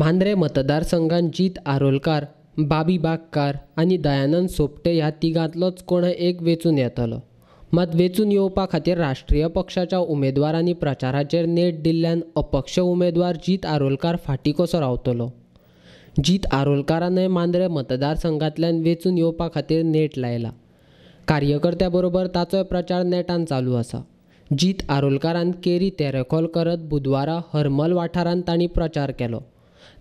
मांद्रे मतदारसंघात जीत आरोलकार, बाबी बागकार आणि दयानंद सोपटे ह्या तिगांतलोच कोण एक वेंचून येतलो. मात वेंचून येवपा खातीर राष्ट्रीय पक्षाच्या उमेदवारांनी प्रचाराचेर नेट दिल्ल्यान अपक्ष उमेदवार जीत आरोलकार फाटीं कसो रावतलो. जीत आरोलकारानय मांद्रे मतदारसंघांतल्यान वेंचून येवपा खातीर नेट लायला. कार्यकर्त्यां बरोबर ताचोय प्रचार नेटान चालू आसा. जीत आरोलकारान केरी तेरेखोल करत बुधवारा हरमल वाठारांत तांणी प्रचार केलो.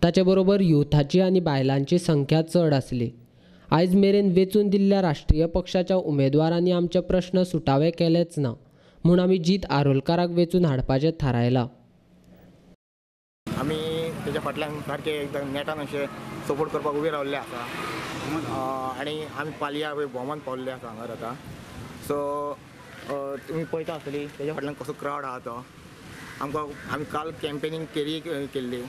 ताचे बरोबर युथाची आनी बायलांची संख्या चड आसली. आयज मेरेन वेंचून दिल्ल्या राष्ट्रीय पक्षाच्या उमेदवारांनी आमचे प्रश्न सुटावे केलेच ना म्हूण आमी जीत आरोलकाराक वेंचून हाडपाचें थारायलां. आमी तेच्या फाटल्यान सारके एकदम नेटान अशें सपोर्ट करपाक उबे रावल्ले आसा आनी आमी पालया भोवमान पावल्ले आसा हांगार आतां. सो तुमी पळयता आसतली तेच्या फाटल्यान कसो क्रावड आहा तो. आमी काल कॅम्पेनींग केरी केल्ली.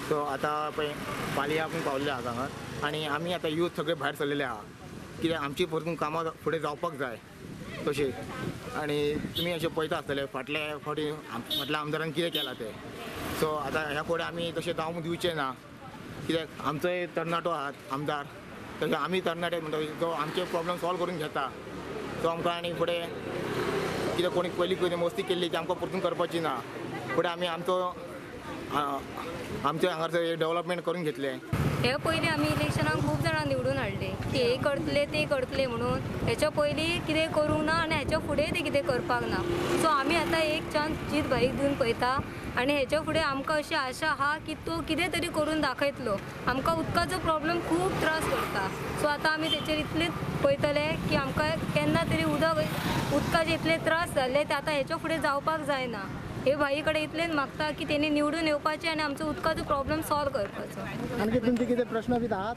सो आतां पळय पालया आपूण पावल्ले आसा हांगा आनी आमी आतां यूथ सगळे भायर सरलेले आहा कित्याक आमची परतून कामां फुडें जावपाक जाय तशी. आनी तुमी अशें पळयता आसतले फाटल्या फावटी फाटल्या आमदारान कितें केलां तें. सो आतां ह्या फुडें आमी तशें जावंक दिवचें ना कित्याक आमचोय तरणाटो आहात आमदार. तशें आमी तरणाटे म्हणटकीर जो आमचे प्रॉब्लम सॉल्व करून घेता तो आमकां आनी फुडें कितें कोणी पयलीं मस्ती केल्ली ती आमकां परतून करपाची ना. फुडें आमी आमचे हांगासर डेव्हलपमेंट करून घेतले. हे पयलीं आमी इलेक्शनाक खूब जाणां निवडून हाडले की हे करतले ते करतले म्हणून. हेच्या पयलीं कितें करूंक ना आनी हेच्या फुडें ते कितें करपाक ना. सो आमी आतां एक चान्स जीत भाईक दिवन पळयता आनी हेच्या फुडें आमकां अशी आशा आहा की तो कितें तरी करून दाखयतलो. आमकां उदकाचो प्रॉब्लेम खूब त्रास करता. सो आतां आमी तेचेर इतलेंच पळयतले की आमकां केन्ना तरी उदकाचे इतले त्रास जाल्ले ते आतां हेच्या फुडें जावपाक जायना. हे भाई कडेन इतलेंच मागता की तेणी निवडून येवपाचें आनी आमचो उदकाचो प्रॉब्लेम सॉल्व करपाचो. आनी तुमचे कितें प्रश्न बी आहात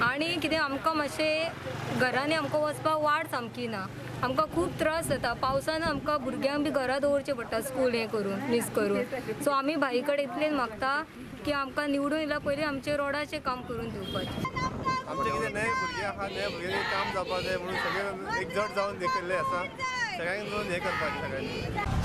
आनी कितें आमकां मातशें घरांनी आमकां वचपाक वाट सामकी ना. आमकां खूब त्रास जाता. पावसान आमकां भुरग्यांक बी घरा दवरचें पडटा स्कूल हें करून मिस करून. सो आमी भाई कडेन इतलेंच मागता की आमकां निवडून येयल्या पयलीं आमचे रोडाचें काम करून दिवपाचें. आमचे कितें नवे भुरगे आहा नवे भुरग्यांनी काम जावपाक जाय म्हणून सगळे एकजट जावन हे केल्ले आसा. सगळ्यांक मेळून हें करपाचें सगळ्यांनी.